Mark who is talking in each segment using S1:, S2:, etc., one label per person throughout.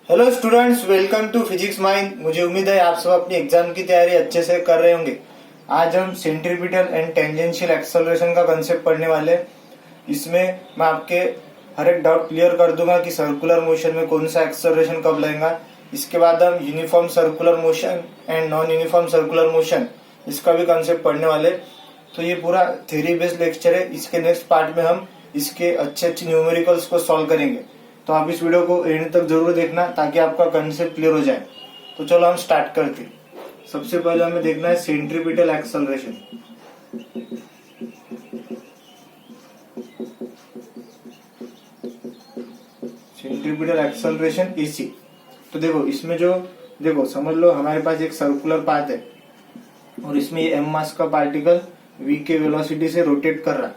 S1: Hello students, welcome to physics mind. मुझे उम्मीद है आप सब अपनी एग्जाम की तैयारी अच्छे से कर रहे होंगे। आज हम सेंट्रीपिटल एंड टेंजेंशियल एक्सेलरेशन का कंसेप्ट पढ़ने वाले हैं। इसमें मैं आपके हर एक डाउट क्लियर कर दूंगा कि सर्कुलर मोशन में कौन सा एक्सेलरेशन कब लगेगा। इसके बाद हम uniform circular motion and non uniform circular motion इसका भी कंसेप्ट पढ़ने वाले। तो ये पूरा थ्योरी बेस्ड लेक्चर है। इसके नेक्स्ट पार्ट में हम इसके अच्छे अच्छे न्यूमेरिकल्स को सॉल्व करेंगे। तो आप इस वीडियो को एंड तक जरूर देखना ताकि आपका कंसेप्ट क्लियर हो जाए। तो चलो हम स्टार्ट करते हैं। सबसे पहले हमें देखना है centripetal acceleration. Centripetal acceleration AC. तो देखो इसमें जो समझ लो हमारे पास एक सर्कुलर पाथ है और इसमें ये एम मास का पार्टिकल v के वेलोसिटी से रोटेट कर रहा है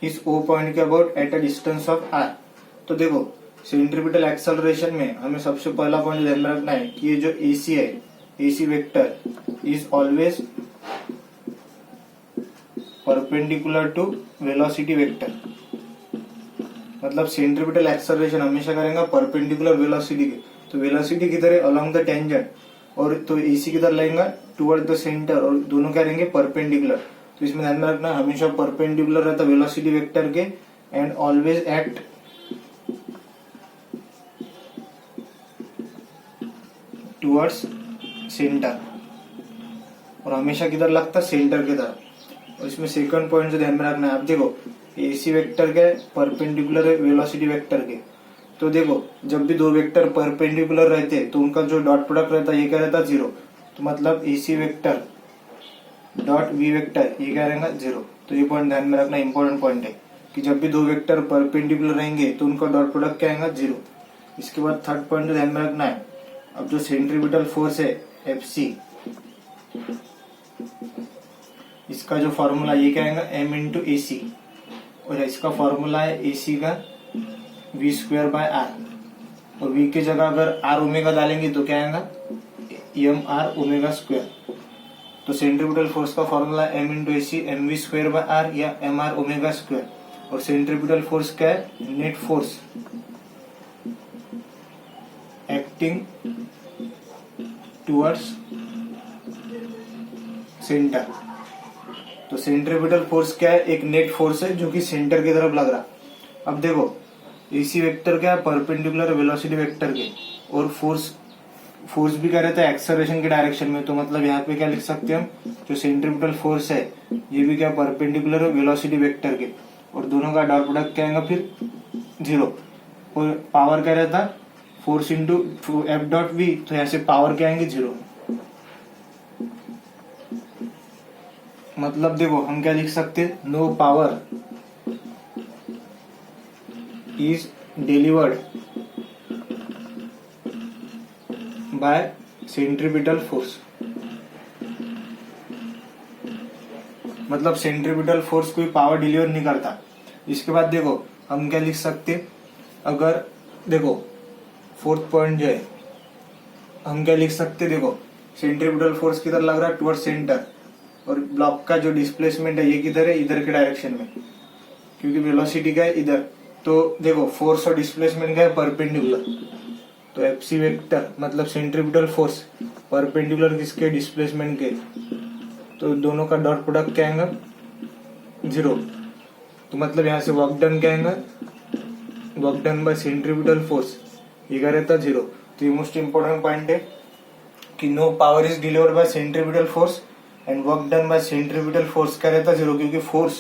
S1: इस O पॉइंट के about at a distance of r। तो देखो सेंट्रीपिटल एक्सेलरेशन में हमें सबसे पहला पॉइंट ध्यान में रखना है कि ये जो AC है, AC vector is always perpendicular to velocity vector. मतलब सेंट्रीपिटल एक्सेलरेशन हमेशा करेंगे परपेंडिकुलर वेलोसिटी के। तो वेलोसिटी किधर है? Along the tangent. और तो AC किधर लगेगा? Toward the center. और दोनों क्या रहेंगे? परपेंडिकुलर। तो इसमें ध्यान में रखना हमेशा परपेंडिकुलर रहता वेलोसिटी वेक्टर के and always at towards centre. और हमेशा किधर लगता? सेंटर की तरफ। और इसमें सेकंड पॉइंट जो ध्यान में रखना है, आप देखो AC वेक्टर के परपेंडिकुलर है वेलोसिटी वेक्टर के। तो देखो जब भी दो वेक्टर परपेंडिकुलर रहते तो उनका जो डॉट प्रोडक्ट रहता ये क्या रहता? जीरो। तो मतलब AC vector dot V vector ये क्या रहेगा? जीरो। तो ये पॉइंट ध्यान में रखना, इंपॉर्टेंट पॉइंट है कि जब भी दो वेक्टर परपेंडिकुलर रहेंगे तो उनका डॉट प्रोडक्ट क्या आएगा? जीरो। इसके बाद थर्ड पॉइंट जो ध्यान में रखना है, अब जो सेंट्रीपिटल फोर्स है Fc, इसका जो फॉर्मूला ये क्या आएगा? M into AC। और इसका फॉर्मूला है AC का V स्क्वायर बाय R। और V की जगह अगर R ओमेगा डालेंगे तो क्या आएगा? MR omega square. तो सेंट्रीपिटल फोर्स का formula M into AC MV square by R या MR ओमेगा स्क्वायर। और सेंट्रीपिटल फोर्स क्या है? Net force acting towards centre. तो सेंट्रीपिटल फोर्स क्या है? एक नेट फोर्स है जो कि सेंटर की तरफ लग रहा। अब देखो AC वेक्टर क्या है? परपेंडिकुलर वेलोसिटी वेक्टर के। और फोर्स भी क्या रहता है? एक्सेलरेशन के डायरेक्शन में। तो मतलब यहाँ पे क्या लिख सकते हैं हम, जो सेंट्रीपिटल फोर्स है ये भी क्या परपेंडिकुलर है वेलोसिटी वेक्टर के। और दोनों का डॉट प्रोडक्ट क्या आएगा? फिर जीरो। और पावर क्या रहता है? Force into F dot V। तो यहाँ से पावर क्या आएंगे? जीरो। मतलब देखो हम क्या लिख सकते हैं? No power is delivered by centripetal force. मतलब सेंट्रीपिटल फोर्स कोई पावर डिलीवर नहीं करता। इसके बाद देखो हम क्या लिख सकते, अगर देखो फोर्थ पॉइंट जो है हम क्या लिख सकते, देखो सेंट्रीपिटल फोर्स किधर लग रहा है? Toward centre. और ब्लॉक का जो डिस्प्लेसमेंट है ये किधर है? इधर के डायरेक्शन में, क्योंकि वेलोसिटी का है इधर। तो देखो फोर्स और डिस्प्लेसमेंट का है? परपेंडिकुलर। तो Fc वेक्टर मतलब सेंट्रीपिटल फोर्स परपेंडिकुलर किसके? डिस्प्लेसमेंट के। तो दोनों का डॉट प्रोडक्ट क्या आएगा? जीरो। तो मतलब यहाँ से वर्क डन क्या आएगा? Work done by centripetal force ये क्या रहता? जीरो। तो ये मोस्ट इंपोर्टेंट पॉइंट है कि no power is delivered by centripetal force and work done by centripetal force क्या रहता? जीरो। क्योंकि फोर्स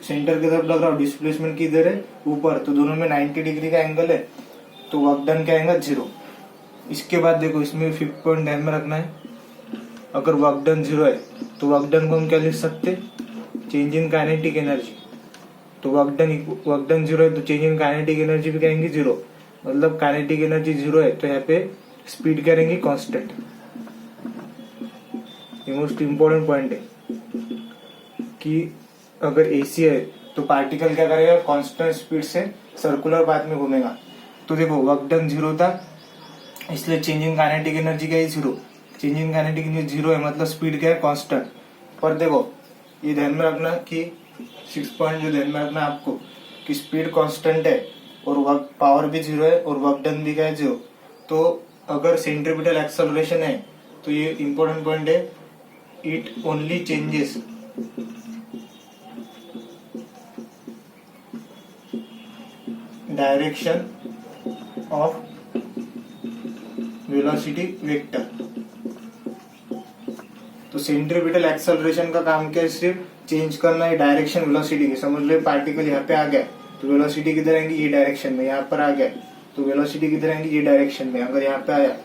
S1: सेंटर की तरफ लग रहा है, डिस्प्लेसमेंट किधर है? ऊपर। तो दोनों में 90 डिग्री का एंगल है। तो वर्क डन क्या आएगा? जीरो। इसके बाद देखो इसमें फिफ्थ पॉइंट ध्यान में रखना है, अगर वर्क डन जीरो है तो वर्क डन को हम क्या लिख सकते? Change in kinetic energy. तो वर्क डन जीरो है तो चेंज इन काइनेटिक एनर्जी भी कहेंगे जीरो। मतलब काइनेटिक एनर्जी जीरो है तो यहाँ पे स्पीड क्या रहेंगी? कांस्टेंट। ये मोस्ट इंपोर्टेंट पॉइंट है कि अगर AC है तो पार्टिकल क्या करेगा? कांस्टेंट स्पीड से सर्कुलर पाथ में घूमेगा। तो देखो वर्क डन जीरो था इसलिए चेंज इन काइनेटिक एनर्जी क्या है? Zero. Change in kinetic energy zero है मतलब स्पीड क्या है? कांस्टेंट। पर देखो ये ध्यान में रखना कि 6 पॉइंट जो ध्यान में रखना आपको कि स्पीड कांस्टेंट है और वर्क पावर भी जीरो है और वर्क डन भी क्या है? जीरो। तो अगर सेंट्रीपिटल एक्सेलरेशन है तो ये इंपॉर्टेंट पॉइंट है, it only changes direction of velocity vector. तो सेंट्रीपिटल एक्सेलरेशन का काम क्या है, सिर्फ चेंज करना है डायरेक्शन वेलोसिटी की। समझ लो पार्टिकल यहाँ पे आ गया तो वेलोसिटी किधर आएंगी, ये डायरेक्शन में। यहाँ पर आ गया तो वेलोसिटी किधर आएंगी, ये डायरेक्शन में। अगर यहाँ पे आया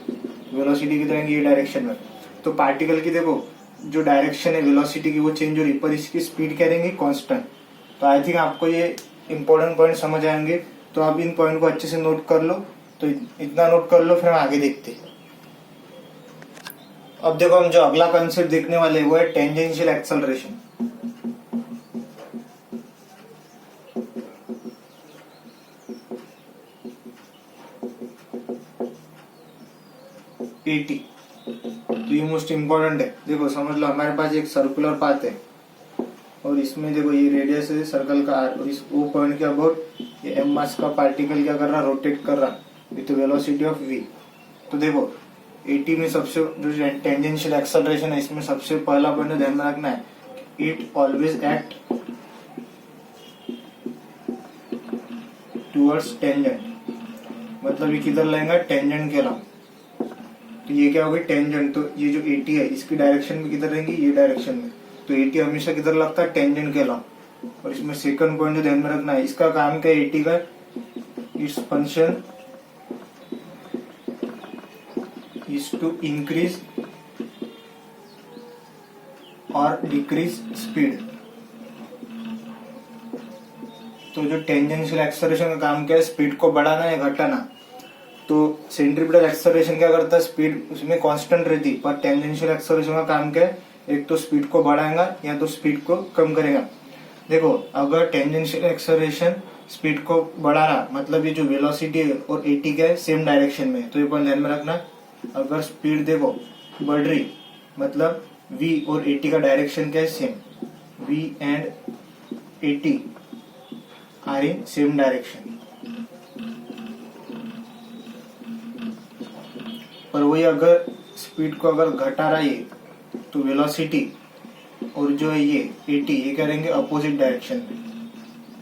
S1: वेलोसिटी किधर आएंगी, ये डायरेक्शन में। तो पार्टिकल की देखो जो डायरेक्शन है वेलोसिटी की वो चेंज हो रही, पर इसकी स्पीड क्या रहेंगी, कांस्टेंट। तो आई थिंक आपको ये इंपॉर्टेंट पॉइंट समझ आएंगे। तो आप इन पॉइंट को अच्छे से नोट कर लो। तो इतना नोट कर लो, फिर हम आगे देखते हैं। अब देखो हम जो अगला कंसेप्ट देखने वाले हैं वो है टेंजेंशियल एक्सेलरेशन। एटी, तो ये मोस्ट इंपॉर्टेंट है। देखो समझ लो हमारे पास एक सर्कुलर पाथ है और इसमें देखो ये रेडियस है सर्कल का आर, और इस ओ पॉइंट के अबाउट ये एम मास का पार्टिकल क्या कर रहा, रोटेट कर रहा विथ वेलोसिटी ऑफ वी। तो देखो एटी में सबसे जो टेंजेंशियल एक्सेलरेशन है इसमें सबसे पहला पॉइंट ध्यान में रखना है, it always act towards tangent. मतलब ये किधर लगेगा, टेंजेंट के अलावा। तो ये क्या होगी, टेंजेंट। तो ये जो एटी है इसकी डायरेक्शन में किधर रहेंगी, ये डायरेक्शन में। तो एटी हमेशा किधर लगता है, टेंजेंट के अलावा। और इसमें सेकंड पॉइंट जो ध्यान में रखना है, इसका काम क्या है एटी का, its function is to increase or decrease speed। तो जो टेंजेंशियल एक्सेलरेशन का काम क्या है, स्पीड को बढ़ाना या घटाना। तो सेंट्रीपिटल एक्सेलरेशन क्या करता है, स्पीड उसमें कांस्टेंट रहती, पर टेंजेंशियल एक्सेलरेशन का काम क्या है, एक तो स्पीड को बढ़ाएगा या तो स्पीड को कम करेगा। देखो अगर टेंजेंशियल एक्सेलरेशन स्पीड को बढ़ा रहा, मतलब ये जो वेलोसिटी है और एटी क्या है, सेम डायरेक्शन में। तो ये पॉइंट ध्यान में रखना। अगर स्पीड देखो बढ़ रही, मतलब v और एटी का डायरेक्शन क्या है, same. v and AT are in same direction. पर वही अगर स्पीड को अगर घटा रहा है तो वेलोसिटी और जो है ये एटी ये करेंगे अपोजिट डायरेक्शन में।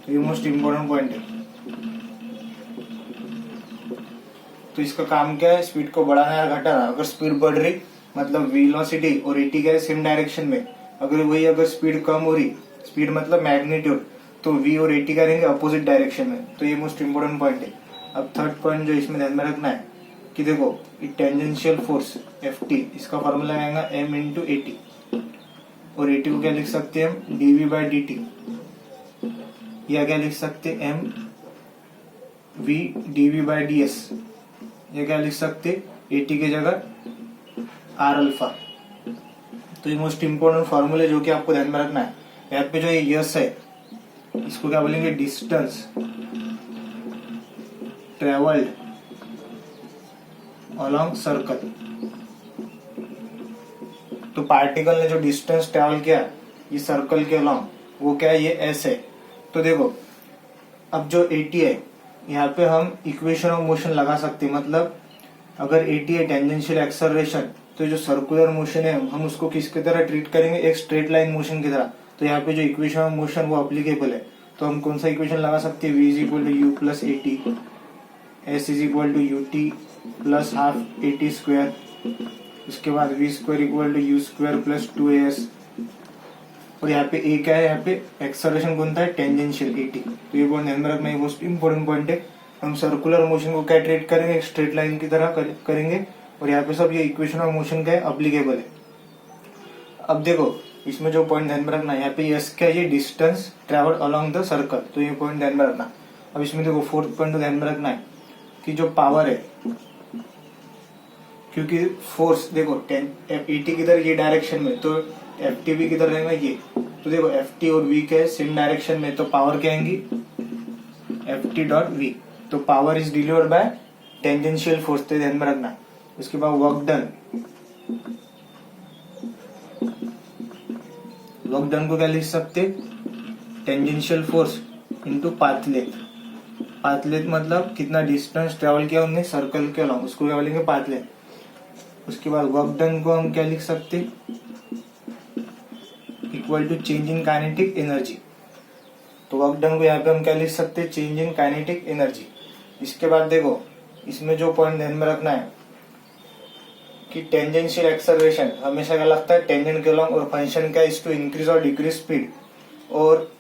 S1: तो ये मोस्ट इंपोर्टेंट पॉइंट है। तो इसका काम क्या है, स्पीड को बढ़ाना या घटाना। अगर स्पीड बढ़ रही मतलब वेलोसिटी और एटी क्या है, सेम डायरेक्शन में। अगर वही अगर स्पीड कम हो रही, स्पीड मतलब मैग्नीट्यूड, तो v और एटी करेंगे अपोजिट डायरेक्शन में। तो ये मोस्ट इंपोर्टेंट पॉइंट है। अब थर्ड पॉइंट जो इसमें ध्यान में रखना है कि देखो टेंजेंशियल फोर्स Ft, इसका फॉर्मूला आएगा m इंटू एटी। और एटी को क्या लिख सकते हैं हम, dv बाई dt, या क्या लिख सकते हैं m v dv by ds, ये क्या लिख सकते, एटी की जगह आर अल्फा। तो ये मोस्ट इंपोर्टेंट फॉर्मूले जो कि आपको ध्यान में रखना है। यहाँ पे जो ये यस है इसको क्या बोलेंगे, डिस्टेंस ट्रेवल्ड अलोंग सर्कल। तो पार्टिकल ने जो डिस्टेंस ट्रेवल किया ये सर्कल के अलोंग, वो क्या है, ये एस है। तो देखो अब जो एटी है यहाँ पे हम इक्वेशन ऑफ मोशन लगा सकते हैं। मतलब अगर एटी है टेंजेंशियल एक्सेलरेशन, तो जो सर्कुलर मोशन है हम उसको किसकी तरह ट्रीट करेंगे, एक स्ट्रेट लाइन मोशन की तरह। तो यहाँ पे जो इक्वेशन ऑफ मोशन वो अप्लीकेबल है। तो हम कौन सा इक्वेशन लगा सकते हैं, v is equal to U plus AT, S is equal to U T plus half AT square, उसके बाद V square equal to U square plus 2as। और यहाँ पे ए क्या है, यहाँ पे एक्सेलरेशन कौन था है, टेंजेंशियल एटी। तो ये पॉइंट ध्यान में रखना, ये मोस्ट इंपोर्टेंट पॉइंट है। हम सर्कुलर मोशन को क्या ट्रीट करेंगे, एक स्ट्रेट लाइन की तरह करेंगे। और यहाँ पे सब ये इक्वेशन ऑफ मोशन का अप्लीकेबल है। अब देखो इसमें जो पॉइंट ध्यान में रखना है, यहाँ पे यस क्या है, ये distance travel along the circle. तो ये पॉइंट ध्यान में रखना। अब इसमें देखो फोर्थ पॉइंट ध्यान में रखना है कि जो पावर है, क्योंकि फोर्स देखो एटी किधर, ये डायरेक्शन में, तो एफ टी भी किधर रहेगा, ये। तो देखो एफ टी और वी के सेम डायरेक्शन में, तो पावर क्या आएंगी, एफ टी डॉट वी। तो power is delivered bye tangential force, तो ध्यान में रखना। उसके बाद वर्क डन, को क्या लिख सकते, tangential force into path length path length मतलब कितना डिस्टेंस ट्रेवल किया उनने सर्कल के अलॉन्ग, उसको क्या बोलेंगे पाथ लेंथ। उसके बाद वर्क डन को हम क्या लिख सकते, equal to change in kinetic energy. तो वर्क डन को यहाँ पे हम क्या लिख सकते हैं, चेंज इन काइनेटिक एनर्जी। इसके बाद देखो इसमें जो पॉइंट ध्यान में रखना है कि टेंजेंशियल एक्सेलरेशन हमेशा क्या लगता है टेंजेंट के अलॉन्ग, और फंक्शन क्या इज टू इंक्रीज और डिक्रीज स्पीड। और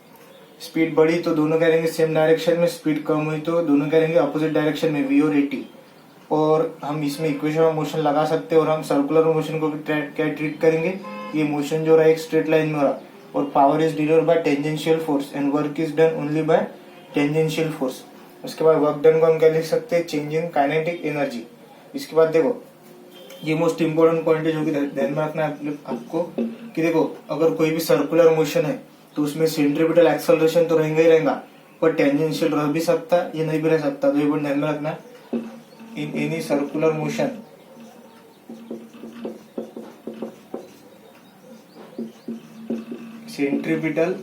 S1: स्पीड बढ़ी तो दोनों क्या रहेंगे सेम डायरेक्शन में, स्पीड कम हुई तो दोनों क्या रहेंगे अपोजिट डायरेक्शन में, v और at। और हम इसमें इक्वेशन ऑफ मोशन लगा सकते हैं, और हम सर्कुलर मोशन को क्या ट्रीट करेंगे, ये मोशन जो रहा है एक स्ट्रेट लाइन में रहा, और power is delivered bye tangential force and work is done only by tangential force. उसके बाद वर्क डन को हम क्या लिख सकते हैं, चेंज इन काइनेटिक एनर्जी। इसके बाद देखो ये मोस्ट इंपोर्टेंट पॉइंट है जो कि ध्यान में रखना है आपको कि देखो अगर कोई भी सर्कुलर मोशन है तो उसमें सेंट्रीपिटल एक्सेलरेशन तो रहेगा ही रहेगा, पर टेंजेंशियल रह भी सकता है, ये नहीं भी रह सकता। तो ये पॉइंट ध्यान में रखना है, in any circular motion centripetal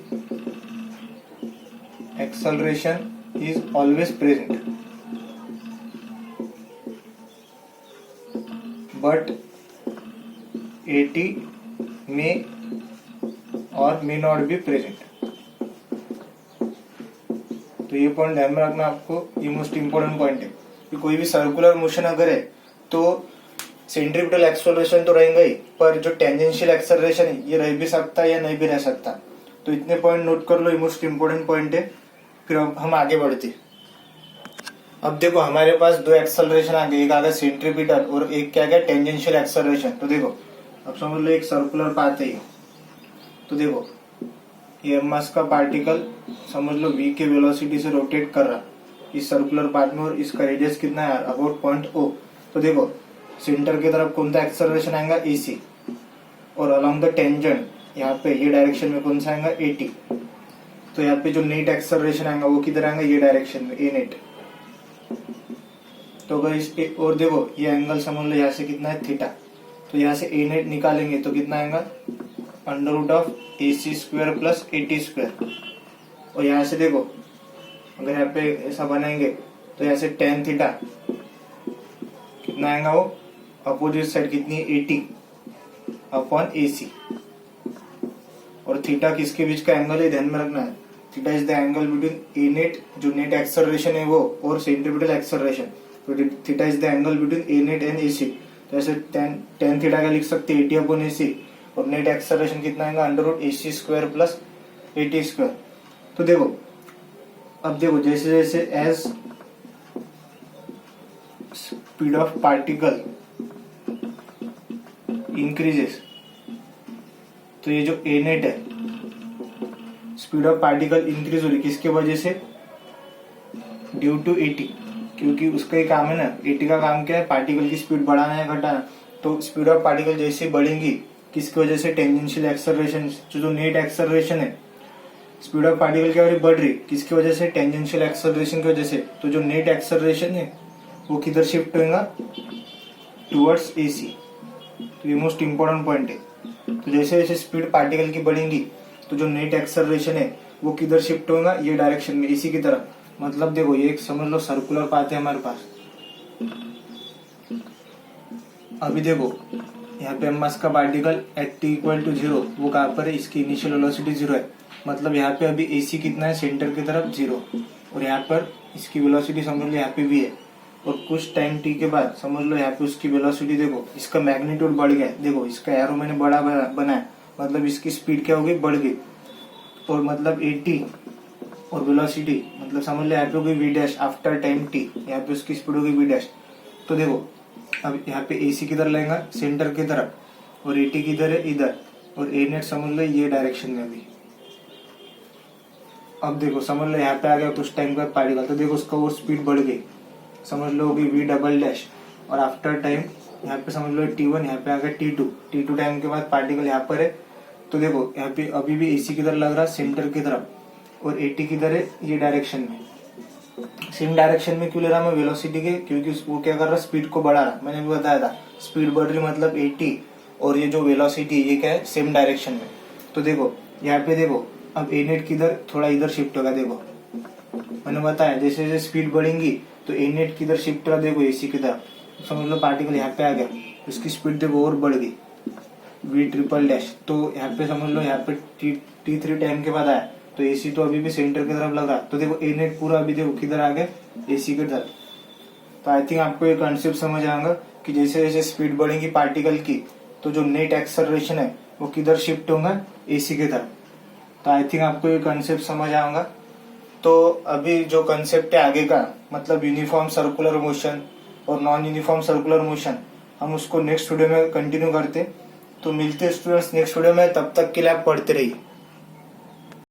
S1: acceleration is always present, but at may or may not be present। तो ये पॉइंट ध्यान में रखना आपको, ये मोस्ट इंपोर्टेंट पॉइंट है कि कोई भी सर्कुलर मोशन अगर है तो सेंट्रीपिटल एक्सेलरेशन तो रहेगा ही, पर जो टेंजेंशियल एक्सेलरेशन है ये रह भी सकता है या नहीं भी रह सकता। तो इतने पॉइंट नोट कर लो, ये मोस्ट इंपोर्टेंट पॉइंट है। फिर हम आगे बढ़ते। अब देखो हमारे पास दो एक्सेलरेशन आ गए, एक आ गया सेंट्रीपिटल और एक क्या गया टेंजेंशियल एक्सेलरेशन। तो देखो अब समझ लो एक सर्कुलर पाथ है, तो देखो ये मास का पार्टिकल समझ लो v के वेलोसिटी से रोटेट कर रहा इस सर्कुलर पाथ में, और इसका रेडियस कितना है अबाउट पॉइंट O। तो देखो सेंटर की तरफ कौन सा एक्सेलरेशन आएगा AC, और अलोंग द टेंजेंट यहाँ पे ये डायरेक्शन में कौन सा आएगा AT। तो यहाँ पे जो नेट एक्सेलरेशन आएगा वो किधर आएगा ये डायरेक्शन में A नेट। तो अगर इस और देखो ये एंगल समझ लो यहाँ से कितना है थीटा, तो यहाँ से A नेट निकालेंगे तो कितना आएगा under root of AC square plus AT square. और यहाँ से देखो अगर यहाँ पे ऐसा बनाएंगे तो यहाँ से टेन थीटा कितना आएगा वो अपोजिट साइड कितनी है AT अपॉन AC। और थीटा किसके बीच का एंगल है ध्यान में रखना है, theta is the angle between A net जो नेट एक्सेलरेशन है वो और सेंट्रीपिटल एक्सेलरेशन। तो theta is the angle between A net and AC। तो ऐसे टेन थीटा का लिख सकते हैं AT अपॉन AC, और नेट एक्सेलरेशन कितना आएगा under root AC square plus AT square. तो देखो अब देखो जैसे जैसे as speed of particle increases, तो ये जो A नेट है स्पीड ऑफ पार्टिकल इंक्रीज हो रही किसके वजह से, ड्यू टू AT, क्योंकि उसका ही काम है ना, AT का काम क्या है पार्टिकल की स्पीड बढ़ाना है घटाना। तो स्पीड ऑफ पार्टिकल जैसे बढ़ेंगी किसकी वजह से, टेंजेंशियल एक्सेलरेशन, जो नेट एक्सेलरेशन है स्पीड ऑफ पार्टिकल क्या हो रही बढ़ रही किसकी वजह से, टेंजेंशियल एक्सेलरेशन की वजह से। तो जो नेट एक्सेलरेशन है वो किधर शिफ्ट होगा टुवर्ड्स AC। तो ये मोस्ट इंपोर्टेंट पॉइंट है। तो जैसे जैसे स्पीड पार्टिकल की बढ़ेंगी तो जो नेट एक्सेलरेशन है वो किधर शिफ्ट होगा ये डायरेक्शन में AC की तरफ। मतलब देखो ये एक समझ लो सर्कुलर पाथ है हमारे पास। अभी देखो यहाँ पे मास का particle at t equal to 0 वो कहाँ पर है, इसकी इनिशियल वेलोसिटी 0 है। मतलब यहाँ पे अभी AC कितना है सेंटर की तरफ 0, और यहाँ पर इसकी वेलोसिटी समझ लो यहाँ पे भी है। और कुछ टाइम t के बाद समझ लो यहाँ पे उसकी वेलोसिटी देखो इसका मैग्नीट्यूड बढ़ गया है। देखो इसका एरो मैंने बड़ा बनाया, मतलब इसकी स्पीड क्या हो गई बढ़ गई, और मतलब AT और वेलोसिटी मतलब समझ लो यहाँ पे हो गई v dash after time t, यहाँ पे उसकी स्पीड हो गई v डैश। तो देखो अब यहाँ पे AC किधर लेगा सेंटर की तरफ, और AT किधर है इधर, और A नेट समझ लो ये डायरेक्शन में भी। अब देखो समझ लो यहाँ पे आ गया कुछ टाइम का पार्टिकल, तो देखो उसका और स्पीड बढ़ गई, समझ लो होगी v डबल डैश, और आफ्टर टाइम यहाँ पे समझ लो T1, यहाँ पे आ गया T2 टाइम के बाद पार्टिकल यहाँ पर है। तो देखो यहाँ पे अभी भी AC किधर लग रहा है सेंटर की तरफ, और AT किधर है ये डायरेक्शन में। सेम डायरेक्शन में क्यों ले रहा मैं वेलोसिटी के, क्योंकि वो क्या कर रहा स्पीड को बढ़ा रहा, मैंने भी बताया था स्पीड बढ़ रही मतलब AT, और ये जो वेलोसिटी ये क्या है सेम डायरेक्शन में। तो देखो यहाँ पे देखो अब A नेट किधर थोड़ा इधर शिफ्ट होगा, देखो मैंने बताया जैसे जैसे स्पीड बढ़ेंगी तो ए नेट किधर शिफ्ट रहा, देखो एसी की तरफ, समझ लो पार्टिकल यहाँ पे आ गया, इसकी स्पीड देखो और बढ़ गई वी ट्रिपल डैश, तो यहाँ पे समझ लो यहाँ पे T3 टाइम के बाद आया, तो एसी तो अभी भी सेंटर की तरफ लग रहा, तो देखो ए नेट पूरा अभी देखो किधर आ गया, एसी की तरफ। तो आई थिंक आपको ये कॉन्सेप्ट समझ आएगा कि जैसे जैसे स्पीड बढ़ेगी पार्टिकल की, तो जो नेट एक्सेलरेशन है वो किधर शिफ्ट होगा, एसी की तरफ। तो आई थिंक आपको ये कॉन्सेप्ट समझ आएगा। तो अभी जो कॉन्सेप्ट है आगे का, मतलब यूनिफॉर्म सर्कुलर मोशन और नॉन यूनिफॉर्म सर्कुलर मोशन, हम उसको नेक्स्ट वीडियो में कंटिन्यू करते। तो मिलते स्टूडेंट्स नेक्स्ट वीडियो में, तब तक के लिए आप पढ़ते रहिए।